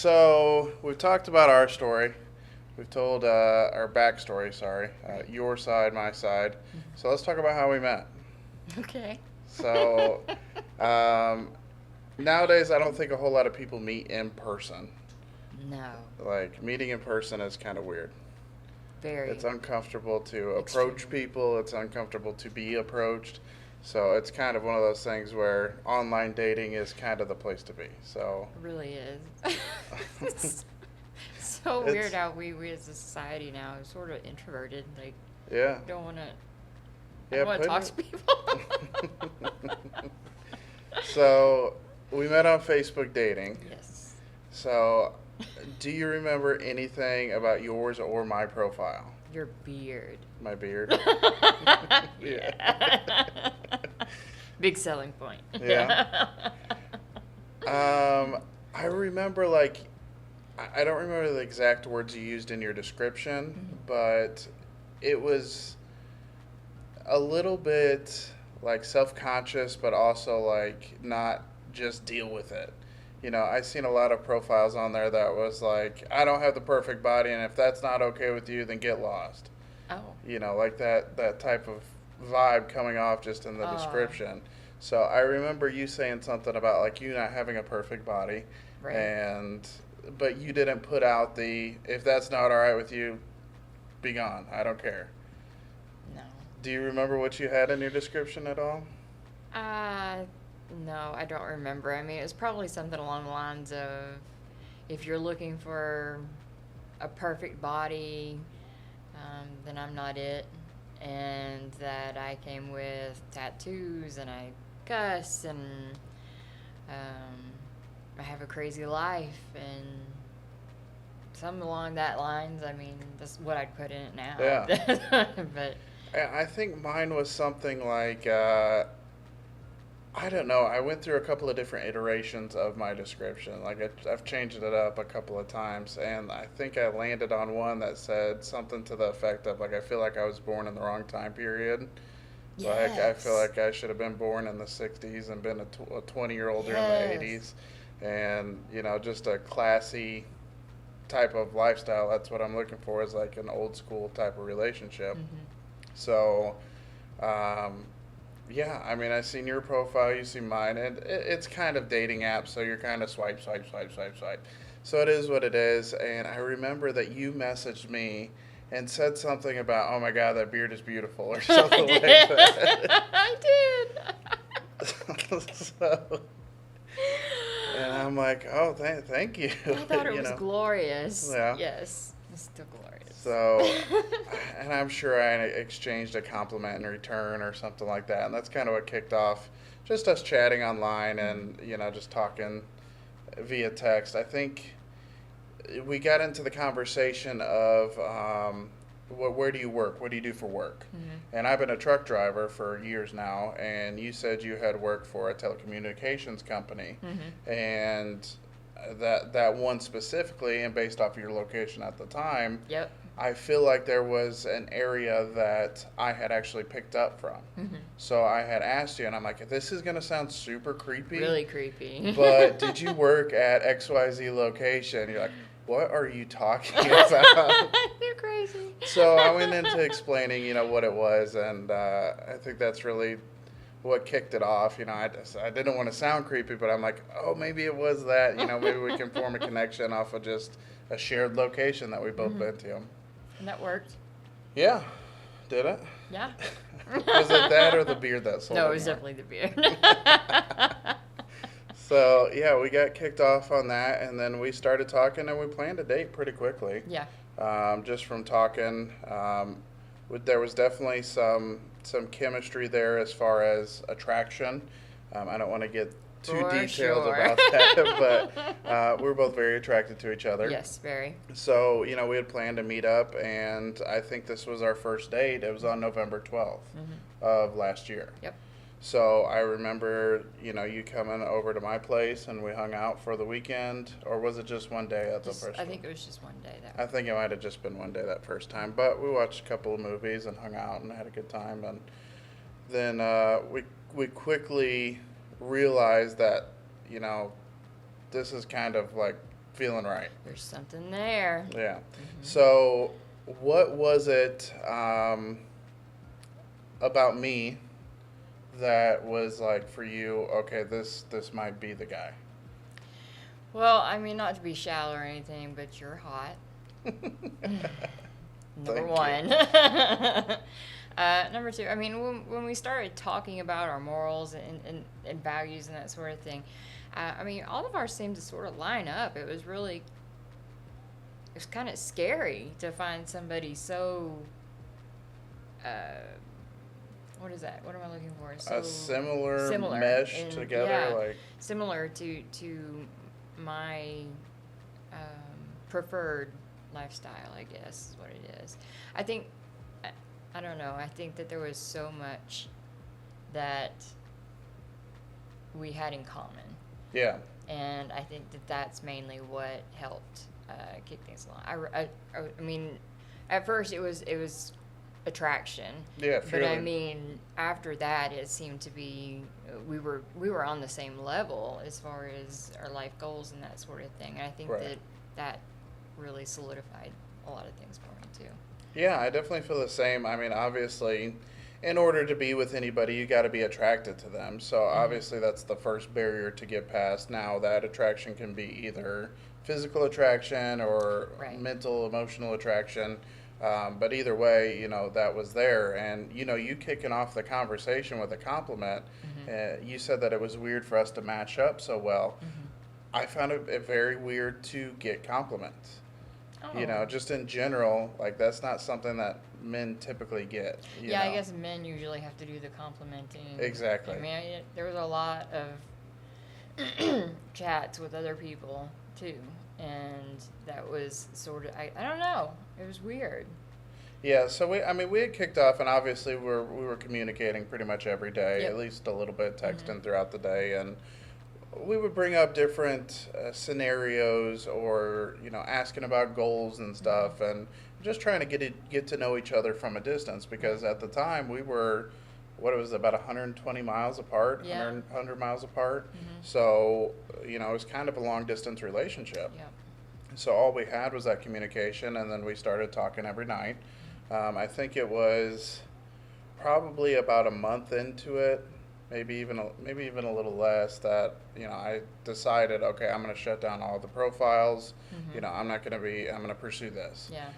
So we've talked about our story. We've told our backstory. Sorry, Right. your side, my side. So let's talk about how we met. Okay. So um, nowadays, I don't think a whole lot of people meet in person. No. Like meeting in person is kind of weird. It's Very. uncomfortable to approach Extremely. people. It's uncomfortable to be approached. So it's kind of one of those things where online dating is kind of the place to be. So It really is. It's so weird it's how we as a society now are sort of introverted. Like, yeah, don't want to. I yeah. don't want to Putting talk to people. it. So we met on Facebook dating. Yes. So do you remember anything about yours or my profile? Your beard. My beard? Yeah. Yeah. Big selling point. Yeah. I remember like I don't remember the exact words you used in your description, Mhm. but it was a little bit like self-conscious, but also like not just deal with it. I've seen a lot of profiles on there that was like, I don't have the perfect body, and if that's not okay with you, then get lost. Oh. Like that type of vibe coming off just in the Oh. description. So I remember you saying something about like you not having a perfect body, Right. and but you didn't put out the if that's not all right with you, be gone. I don't care. No. Do you remember what you had in your description at all? Uh, no, I don't remember. I mean, it was probably something along the lines of if you're looking for a perfect body, then I'm not it. And that I came with tattoos and I cuss and I have a crazy life and something along that lines. I mean, that's what I'd put in it now. Yeah. But I think mine was something like I don't know. I went through a couple of different iterations of my description. Like I've changed it up a couple of times, and I think I landed on one that said something to the effect of like I feel like I was born in the wrong time period. Like I feel yes, like I should have been born in the '60s and been a 20-year-old during the yes. '80s, and just a classy type of lifestyle. That's what I'm looking for is like an old school type of relationship. Hmm. So um, yeah, I mean, I've seen your profile, you see mine, and it's kind of dating app, so you're kind of swipe, swipe, swipe, swipe, swipe. So it is what it is. And I remember that you messaged me and said something about, oh my God, that beard is beautiful, or I something like did. that. I did. So, and I'm like, oh, thank you, I thought it you was know. glorious. Yeah. Yes, it's still glorious. So, and I'm sure I exchanged a compliment in return or something like that. And that's kind of what kicked off just us chatting online and, just talking via text. I think we got into the conversation of where do you work? What do you do for work? Hmm. And I've been a truck driver for years now. And you said you had worked for a telecommunications company. Hmm. And that one specifically, and based off of your location at the time, Yep. I feel like there was an area that I had actually picked up from. Hmm. So I had asked you, and I'm like, this is going to sound super creepy, Really creepy. but did you work at XYZ location? You're like, what are you talking about? You're crazy. So I went into explaining, what it was, and I think that's really what kicked it off. I didn't want to sound creepy, but I'm like, oh, maybe it was that. Maybe we can form a connection off of just a shared location that we both Hmm. been to. And that worked. Yeah, did it? Yeah. Was it that or the beard that sold No, it it was more? definitely the beard. So yeah, we got kicked off on that, and then we started talking, and we planned a date pretty quickly. Yeah. Just from talking, there was definitely some chemistry there as far as attraction. I don't want to get too For detailed sure. about that, but we were both very attracted to each other. Yes, very. So we had planned to meet up, and I think this was our first date. It was on November 12th Hmm. of last year. Yep. So I remember, you coming over to my place and we hung out for the weekend, or was it just one day at the Just, first I one? think it was just one day I though. think it might have just been one day that first time, but we watched a couple of movies and hung out and had a good time, and then we quickly realized that, you know, this is kind of like feeling right. There's something there. Yeah. Hmm. So, what was it about me that was like for you? Okay, this might be the guy. Well, I mean, not to be shallow or anything, but you're hot. Number Thank you. one. Number two, I mean, when we started talking about our morals and values and that sort of thing, I mean, all of ours seemed to sort of line up. It was kind of scary to find somebody so, uh, what is that? What am I looking for? A So similar similar. mesh And together, yeah, like similar to my preferred lifestyle, I guess is what it is. I think, I, I don't know, I think that there was so much that we had in common. yeah, And I think that that's mainly what helped kick things along. I mean, at first it was attraction, yeah, but I feeling. mean after that it seemed to be we were on the same level as far as our life goals and that sort of thing. And I think Right. that really solidified a lot of things for me too. Yeah, I definitely feel the same. I mean, obviously, in order to be with anybody, you got to be attracted to them. So Hmm. obviously, that's the first barrier to get past. Now, that attraction can be either physical attraction or Right. mental, emotional attraction. But either way, that was there. And, you kicking off the conversation with a compliment, Hmm. you said that it was weird for us to match up so well. Hmm. I found it very weird to get compliments. Oh. Just in general, like that's not something that men typically get, Yeah, I guess men usually have to do the complimenting. I Exactly. mean, there was a lot of chats with other people too, and that was sort of I don't know. It was weird. Yeah, so we had kicked off, and obviously we were communicating pretty much every day, at Yep. least a little bit, Mhm. texting throughout the day, and we would bring up different scenarios, or asking about goals and Mhm. stuff, and just trying to get to know each other from a distance, Right. because at the time we were, what, it was about 120 miles apart, Yeah. 100 miles apart. Mhm. So it was kind of a long distance relationship. Yep. So all we had was that communication, and then we started talking every night. I think it was probably about a month into it, maybe even a little less, that I decided, okay, I'm going to shut down all the profiles. Mhm. I'm going to pursue this, Yeah.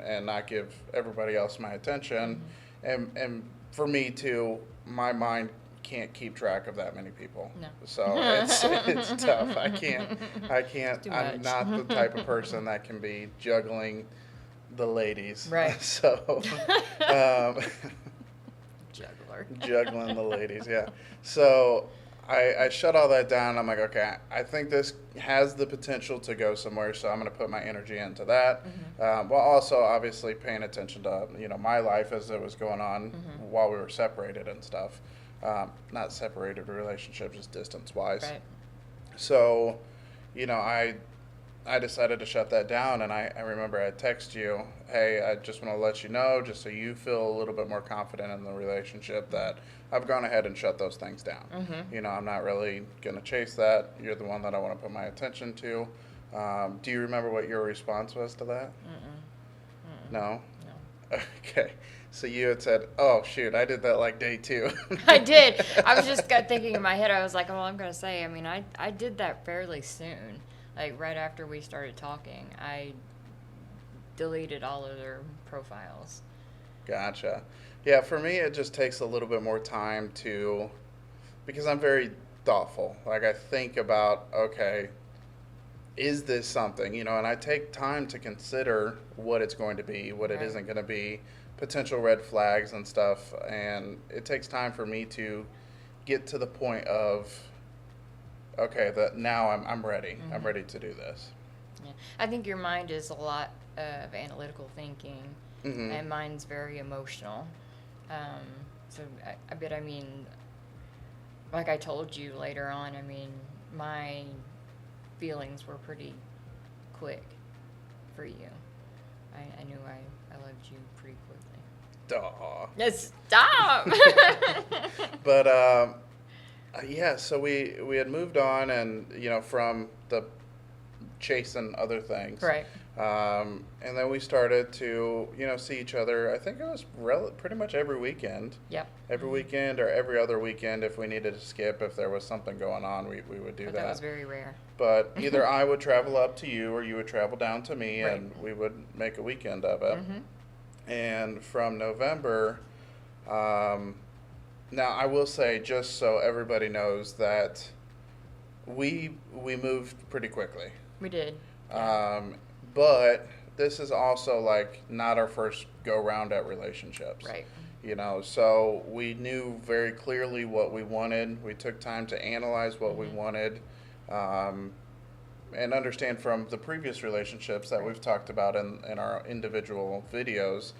and not give everybody else my attention. Mhm. And for me too, my mind can't keep track of that many people. No. So it's tough. I can't. It's too I'm much. not the type of person that can be juggling the ladies. Right. So, um, Juggler. juggling the ladies, yeah. So I shut all that down. I'm like, okay, I think this has the potential to go somewhere, so I'm going to put my energy into that. Mhm. While also obviously paying attention to my life as it was going on Mhm. while we were separated and stuff. Not separated relationship, just distance wise. Right. So, I decided to shut that down, and I remember I text you, hey, I just want to let you know, just so you feel a little bit more confident in the relationship, that I've gone ahead and shut those things down. Mhm. I'm not really going to chase that. You're the one that I want to put my attention to. Do you remember what your response was to that? Mm-mm. Mm-mm. No? No. Okay. So you had said, oh, shoot, I did that like day two. I did. I was just got thinking in my head. I was like, "Well, I'm gonna say. I mean, I did that fairly soon. Like right after we started talking, I deleted all of their profiles." Gotcha. Yeah, for me, it just takes a little bit more time because I'm very thoughtful. Like, I think about, okay, is this something, and I take time to consider what it's going to be, what it Right. isn't going to be, potential red flags and stuff. And it takes time for me to get to the point of, okay, that now I'm ready. I'm Mhm. ready to do this. Yeah. I think your mind is a lot of analytical thinking, Hmm. and mine's very emotional. Um, so I bet. I mean, like I told you later on. I mean, my feelings were pretty quick for you. I knew I loved you pretty quickly. Duh. Yes, stop. But yeah, so we had moved on, and from the chasing other things. Right. And then we started to, see each other. I think it was pretty much every weekend. Yep. Every weekend or every other weekend, if we needed to skip, if there was something going on, we would do But that. that was very rare. But either I would travel up to you or you would travel down to me, Right. and we would make a weekend of it. Mm-hmm. And from November, um, now I will say, just so everybody knows, that we moved pretty quickly. We did. Yeah. But this is also like not our first go round at relationships. Right. So we knew very clearly what we wanted. We took time to analyze what we wanted, um, and understand from the previous relationships that we've talked about in our individual videos.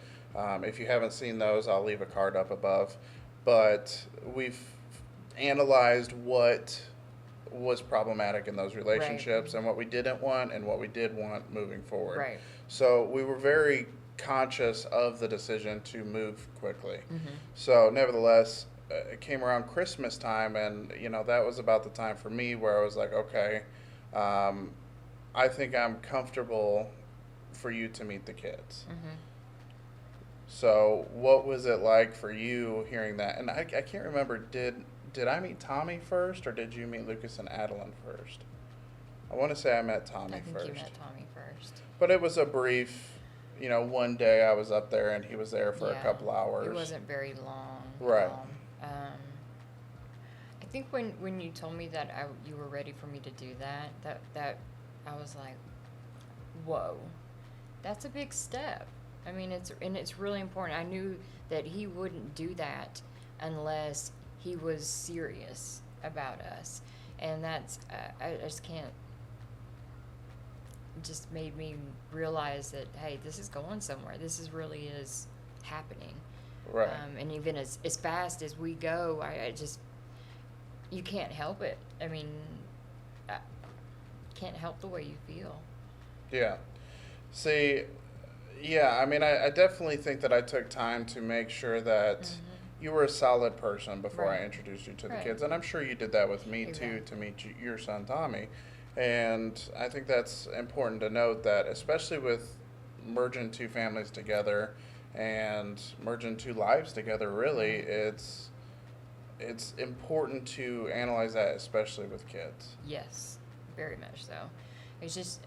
If you haven't seen those, I'll leave a card up above. But we've analyzed what was problematic in those relationships and what we didn't want and what we did want moving forward. Right. So we were very conscious of the decision to move quickly. Mm-hmm. So nevertheless, it came around Christmas time, and that was about the time for me where I was like, okay, I think I'm comfortable for you to meet the kids. Mm-hmm. So what was it like for you hearing that? And I can't remember, did I meet Tommy first, or did you meet Lucas and Adeline first? I want to say I met Tommy I think first. you met Tommy first. But it was a brief, one day I was up there and he was there for a couple hours. It wasn't very long. Right. I think when you told me that you were ready for me to do that I was like, whoa, that's a big step. I mean, it's really important. I knew that he wouldn't do that unless he was serious about us, and that's I just can't. It just made me realize that, hey, this is going somewhere. This really is happening. Right. And even as fast as we go, I just, you can't help it. I mean, I can't help the way you feel. Yeah. See, yeah, I mean, I definitely think that I took time to make sure that you were a solid person before I Right. introduced you to the Right. kids. And I'm sure you did that with me too, Exactly. to meet your son Tommy. And I think that's important to note, that especially with merging two families together and merging two lives together, really, it's important to analyze that, especially with kids. Yes, very much so. It's just,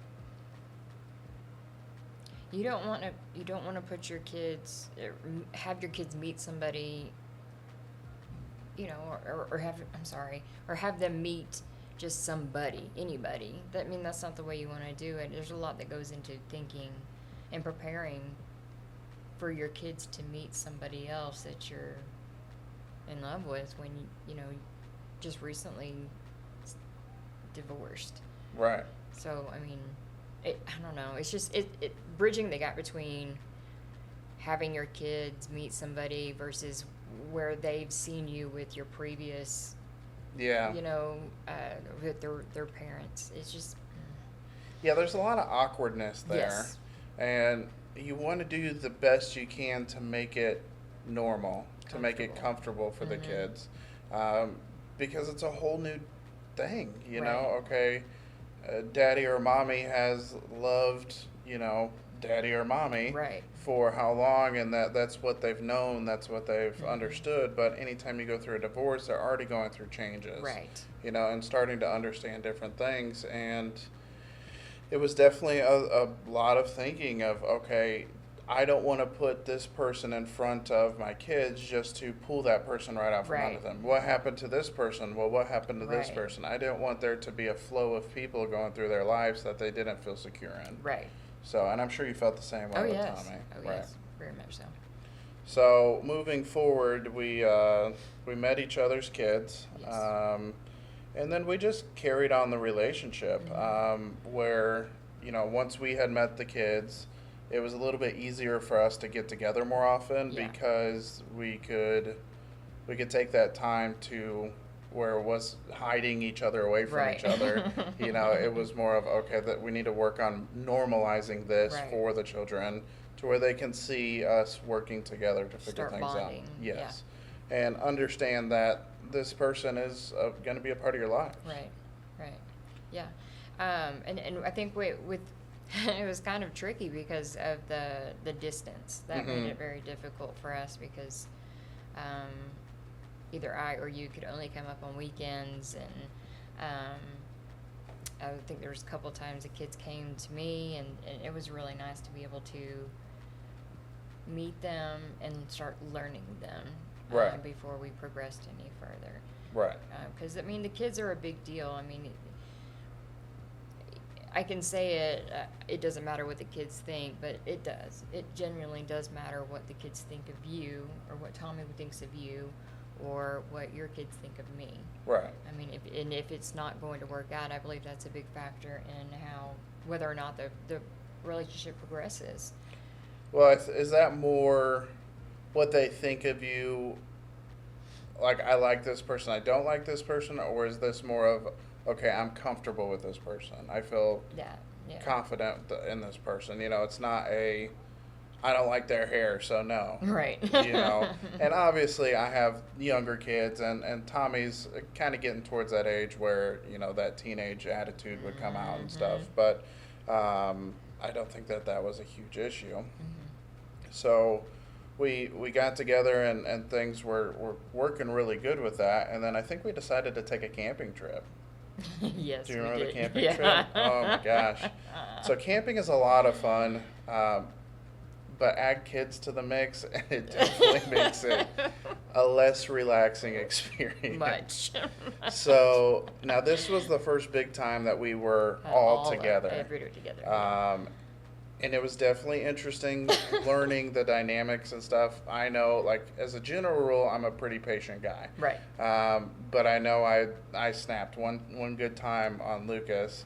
you don't want to put your kids, have your kids meet somebody, or have them meet just somebody, anybody. That's not the way you want to do it. There's a lot that goes into thinking and preparing for your kids to meet somebody else that you're in love with when just recently divorced. Right. So I don't know. It's just it bridging the gap between having your kids meet somebody versus where they've seen you with your previous, Yeah. with their parents. It's just Yeah, there's a lot of awkwardness there. Yes. And you want to do the best you can to make it normal, to make it comfortable for the kids. Because it's a whole new thing, Right. Okay, daddy or mommy has loved, daddy or mommy Right. for how long, and that's what they've known, that's what they've understood. But anytime you go through a divorce, they're already going through changes. Right. And starting to understand different things. And it was definitely a lot of thinking of, okay, I don't want to put this person in front of my kids just to pull that person right out from Right. under them. What happened to this person? Well, what happened to this Right. person? I didn't want there to be a flow of people going through their lives that they didn't feel secure in. Right. So, and I'm sure you felt the same way Oh with yes. Tommy. Oh Right. yes. Very much so. So moving forward, we met each other's kids, Yes. and then we just carried on the relationship. Where once we had met the kids, it was a little bit easier for us to get together more often, Yeah. because we could take that time to where it was hiding each other away from Right. each other. It was more of, okay, that we need to work on normalizing this Right. for the children, to where they can see us working together to figure Start things bonding, out. Yes. And understand that this person is going to be a part of your life. Right, right. Yeah. And I think with it was kind of tricky because of the distance. That made it very difficult for us because um, either I or you could only come up on weekends, and I think there was a couple times the kids came to me, and it was really nice to be able to meet them and start learning them Right. before we progressed any further. Right. Because I mean, the kids are a big deal. I mean, I can say it. It doesn't matter what the kids think, but it does. It genuinely does matter what the kids think of you, or what Tommy thinks of you, or what your kids think of me. Right. I mean, if it's not going to work out, I believe that's a big factor in how whether or not the relationship progresses. Well, is that more what they think of you? Like, I like this person, I don't like this person, or is this more of, okay, I'm comfortable with this person, I feel Yeah. confident in this person. It's not a, I don't like their hair, so no. Right. And obviously I have younger kids, and Tommy's kind of getting towards that age where, that teenage attitude would come out and stuff. But I don't think that was a huge issue. So we got together, and things were working really good with that. And then I think we decided to take a camping trip. Yes, Do you we remember the did. camping Yeah. trip? Oh my gosh. So camping is a lot of fun, but add kids to the mix, and it definitely makes it a less relaxing experience. Much. So now this was the first big time that we were all together. Every together. And it was definitely interesting learning the dynamics and stuff. I know, like, as a general rule, I'm a pretty patient guy. Right. But I know I snapped one good time on Lucas,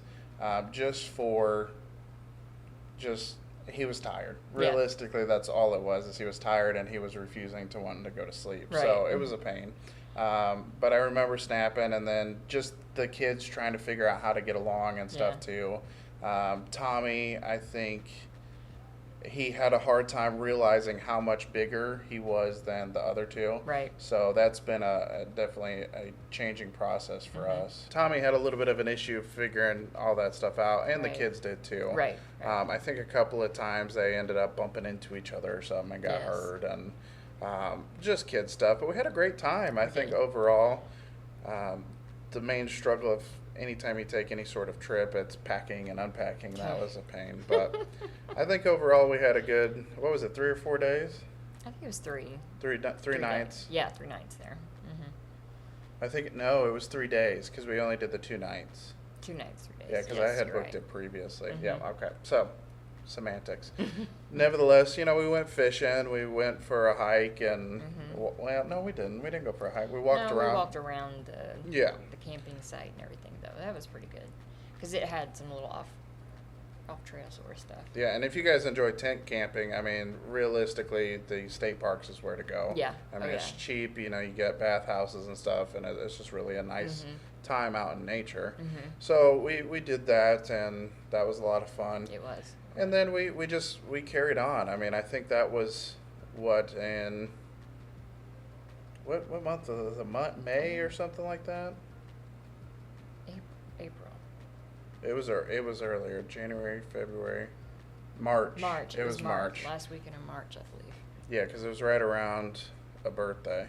he was tired. Yeah. Realistically, that's all it was, is he was tired and he was refusing to wanting to go to sleep. Right. So it was a pain. But I remember snapping, and then just the kids trying to figure out how to get along and stuff too. Tommy, I think he had a hard time realizing how much bigger he was than the other two. Right. So that's been definitely a changing process for us. Tommy had a little bit of an issue figuring all that stuff out, and the Right. kids did too. Right. I think a couple of times they ended up bumping into each other or something and got Yes. hurt, and just kid stuff. But we had a great time. I We think did. overall, the main struggle of anytime you take any sort of trip, it's packing and unpacking. That was a pain. But I think overall we had a good, what was it, 3 or 4 days? I think it was three. Three Three nights. days. Yeah, 3 nights there. I think, no, it was 3 days because we only did the 2 nights. 2 nights, 3 days. Yeah, because Yes, I had you're booked right. it previously. Mhm. Yeah, okay. So, semantics. Nevertheless, we went fishing. We went for a hike, and well, no, we didn't. We didn't go for a hike. We walked No, around. we walked around the Yeah. camping site and everything, though. That was pretty good because it had some little off trail sort of stuff. Yeah, and if you guys enjoy tent camping, I mean, realistically, the state parks is where to go. Yeah. I mean, Oh, it's yeah. cheap. You get bathhouses and stuff, and it's just really a nice time out in nature. So we did that, and that was a lot of fun. It was. And then we carried on. I mean, I think that was what month was it? May or something like that. April. It was earlier, January, February, March. March. It was March. Last weekend in March, I believe. Yeah, because it was right around a birthday.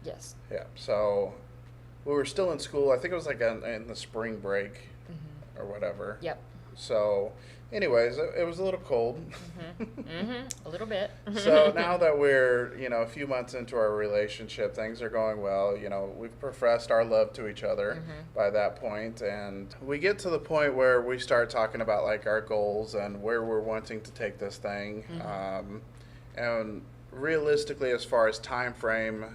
Yes. Yeah, so we were still in school. I think it was like in the spring break or whatever. Yep. So, anyways, it was a little cold. A little bit. So now that we're, a few months into our relationship, things are going well. We've professed our love to each other by that point, and we get to the point where we start talking about like our goals and where we're wanting to take this thing. And realistically, as far as time frame,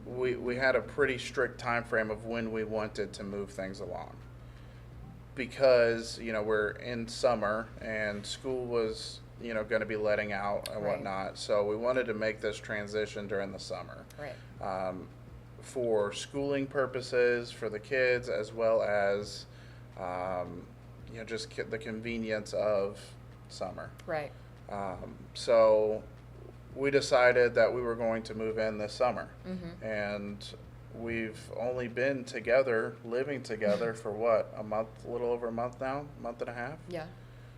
we had a pretty strict time frame of when we wanted to move things along. Because, we're in summer and school was, going to be letting out and Right. whatnot. So we wanted to make this transition during the summer. Right. For schooling purposes, for the kids, as well as, just the convenience of summer. Right. So we decided that we were going to move in this summer. And we've only been together, living together for what, a month, a little over a month now, month and a half. Yeah.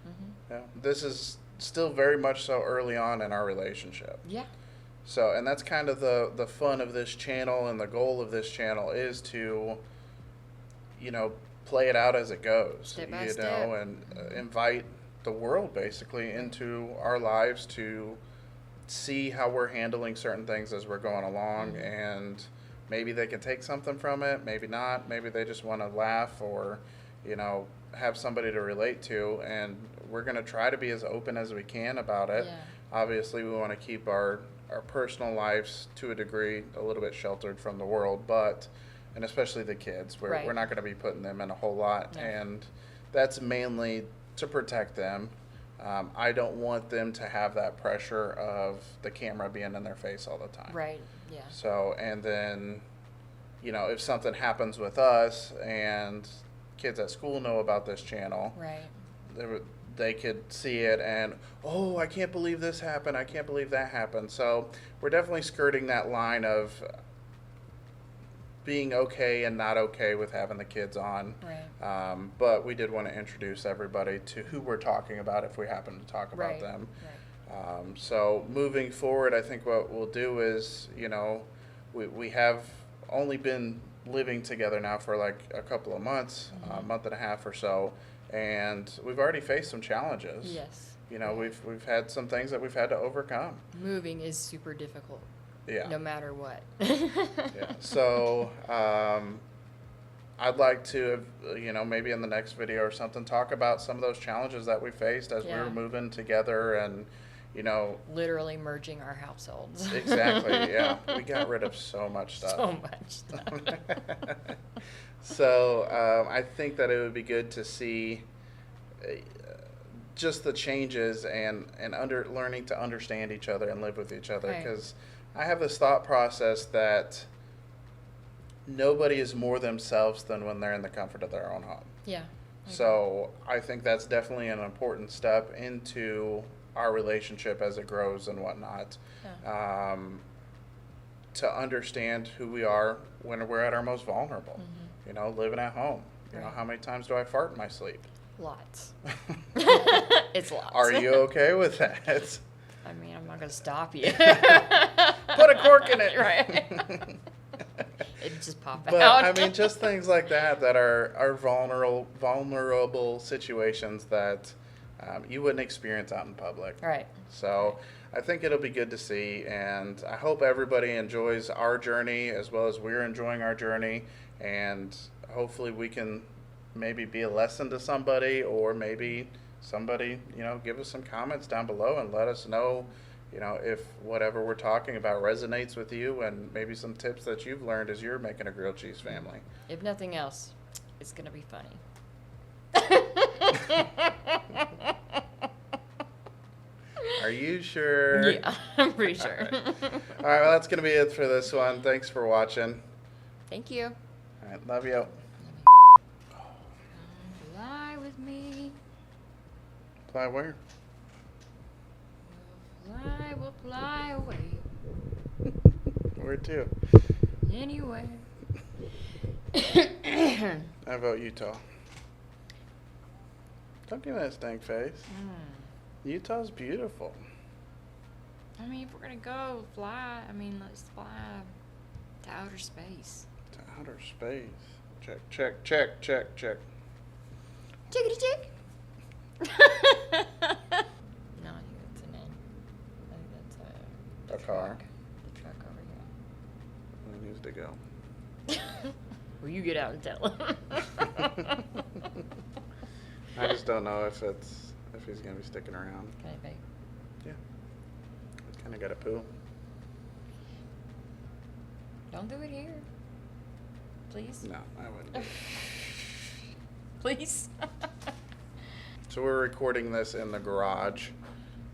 Mhm. Yeah, this is still very much so early on in our relationship. Yeah. So, and that's kind of the fun of this channel, and the goal of this channel is to, you know, play it out as it goes, Step by you step. know, and invite the world basically into our lives to see how we're handling certain things as we're going along, and maybe they can take something from it, maybe not, maybe they just want to laugh or, you know, have somebody to relate to, and we're going to try to be as open as we can about it. Yeah. Obviously, we want to keep our personal lives to a degree a little bit sheltered from the world, but, and especially the kids, Right. we're not going to be putting them in a whole lot, No. and that's mainly to protect them. I don't want them to have that pressure of the camera being in their face all the time. Right. Yeah. So, and then, you know, if something happens with us and kids at school know about this channel, Right. they could see it and, oh, I can't believe this happened. I can't believe that happened. So we're definitely skirting that line of being okay and not okay with having the kids on. Right. But we did want to introduce everybody to who we're talking about if we happen to talk about Right. them. Right. So moving forward, I think what we'll do is, you know, we have only been living together now for like a couple of months, a month and a half or so, and we've already faced some challenges. Yes. You know, Yeah. we've had some things that we've had to overcome. Moving is super difficult. Yeah. No matter what. Yeah. So, I'd like to, you know, maybe in the next video or something, talk about some of those challenges that we faced as we Yeah. were moving together, and, you know, Literally merging our households. exactly. Yeah. We got rid of so much stuff. So much stuff. So, I think that it would be good to see just the changes and learning to understand each other and live with each other, Right. because I have this thought process that nobody is more themselves than when they're in the comfort of their own home. Yeah. So I think that's definitely an important step into our relationship as it grows and whatnot. Yeah. To understand who we are when we're at our most vulnerable. Mhm. You know, living at home. You know, Right. how many times do I fart in my sleep? Lots. It's lots. Are you okay with that? I mean, I'm not gonna stop you. Put a cork in it. Right. It'd just pop But out. I mean, just things like that are vulnerable situations that you wouldn't experience out in public. Right. So I think it'll be good to see, and I hope everybody enjoys our journey as well as we're enjoying our journey, and hopefully we can maybe be a lesson to somebody, or maybe somebody, you know, give us some comments down below and let us know, you know, if whatever we're talking about resonates with you, and maybe some tips that you've learned as you're making a grilled cheese family. If nothing else, it's gonna be funny. Are you sure? Yeah, I'm pretty sure. All right, well, that's going to be it for this one. Thanks for watching. Thank you. All right, love you. Fly with me. Fly where? We'll fly away. Where to? Anywhere. I vote Utah. Don't give me that stank face. Utah's beautiful. I mean, if we're gonna go fly, I mean, let's fly to outer space. To outer space. Check, check, check, check, check. Chickity chick. No, I think that's an end. I think that's A car. truck. The truck over It needs to go. here. Well, you get out and tell him. I just don't know if he's gonna be sticking around. Can I beg? Yeah. Kind of got a poo. Don't do it here. Please. No, I wouldn't. Do it. Please. So we're recording this in the garage,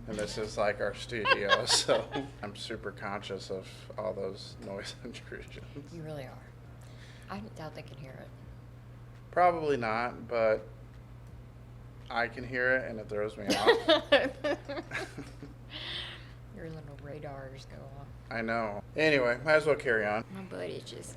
and this is like our studio. So I'm super conscious of all those noise intrusions. You really are. I doubt they can hear it. Probably not, but I can hear it, and it throws me off. Your little radars go off. I know. Anyway, might as well carry on. My butt itches.